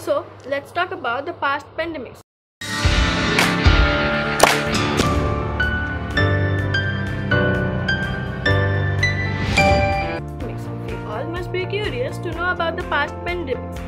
So let's talk about the past pandemics. We all must be curious to know about the past pandemics.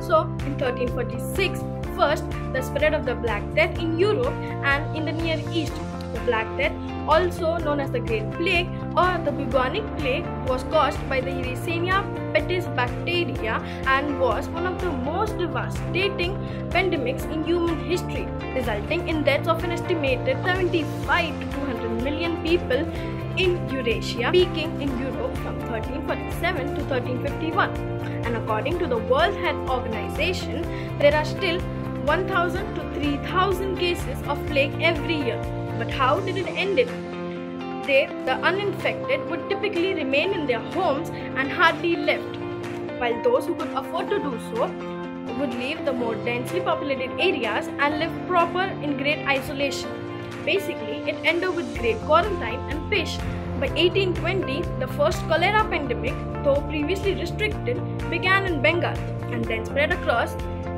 So in 1346, first the spread of the Black Death in Europe and in the Near East. The Black Death, also known as the Great Plague or the bubonic plague, was caused by the Yersinia pestis bacteria and was one of the most devastating pandemics in human history, resulting in deaths of an estimated 75 to 200 million people in Eurasia, peaking in Europe from 1347 to 1351. And according to the World Health Organization, there are still 1,000 to 3,000 cases of plague every year. But how did it end it? The uninfected, would typically remain in their homes and hardly left, while those who could afford to do so would leave the more densely populated areas and live proper in great isolation. Basically, it ended with great quarantine and fish. By 1820, the first cholera pandemic, though previously restricted, began in Bengal and then spread across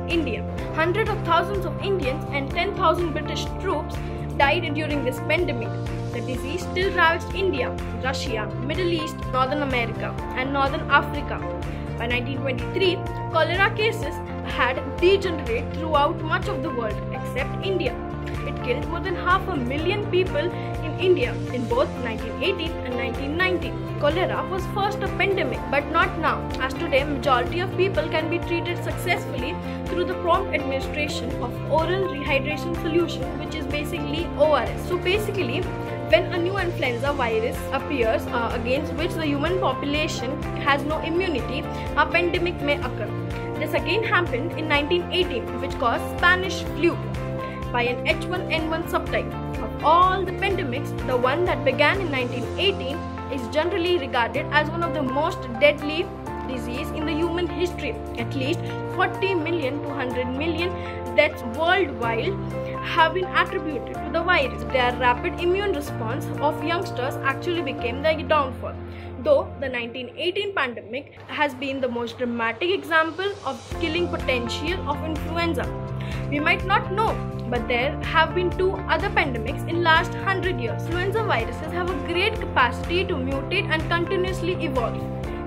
India. Hundreds of thousands of Indians and 10,000 British troops died during this pandemic. The disease still ravaged India, Russia, Middle East, Northern America, and Northern Africa. By 1923, cholera cases had degenerated throughout much of the world except India. It killed more than 500,000 people in India in both 1918 and 1919. Cholera was first a pandemic, but not now, as today majority of people can be treated successfully through the prompt administration of oral rehydration solution, which is basically ORS. So basically, when a new influenza virus appears against which the human population has no immunity, a pandemic may occur. This again happened in 1918, which caused Spanish flu by an H1N1 subtype. Of all the pandemics, the one that began in 1918 is generally regarded as one of the most deadly disease in the human history. At least 40 million to 100 million deaths worldwide have been attributed to the virus. Their rapid immune response of youngsters actually became their downfall. Though the 1918 pandemic has been the most dramatic example of killing potential of influenza. We might not know, but there have been two other pandemics in last 100 years. Influenza viruses have a great capacity to mutate and continuously evolve.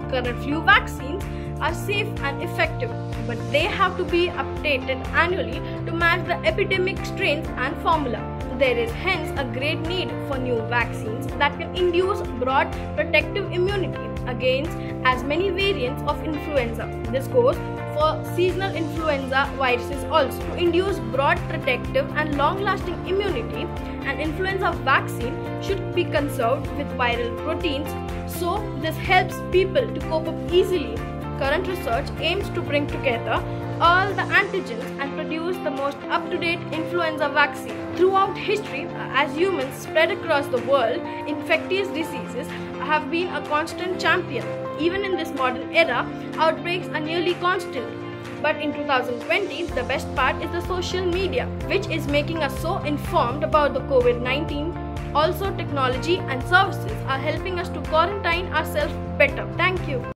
Current flu vaccines are safe and effective, but they have to be updated annually to match the epidemic strains and formula. There is hence a great need for new vaccines that can induce broad protective immunity against as many variants of influenza. This goes for seasonal influenza viruses also. To induce broad protective and long-lasting immunity, an influenza vaccine should be conserved with viral proteins, so this helps people to cope up easily. Current research aims to bring together all the antigens and produce the most up-to-date influenza vaccine. Throughout history, as humans spread across the world, infectious diseases have been a constant champion. Even in this modern era, outbreaks are nearly constant. But in 2020, the best part is the social media, which is making us so informed about the COVID-19. Also, technology and services are helping us to quarantine ourselves better. Thank you.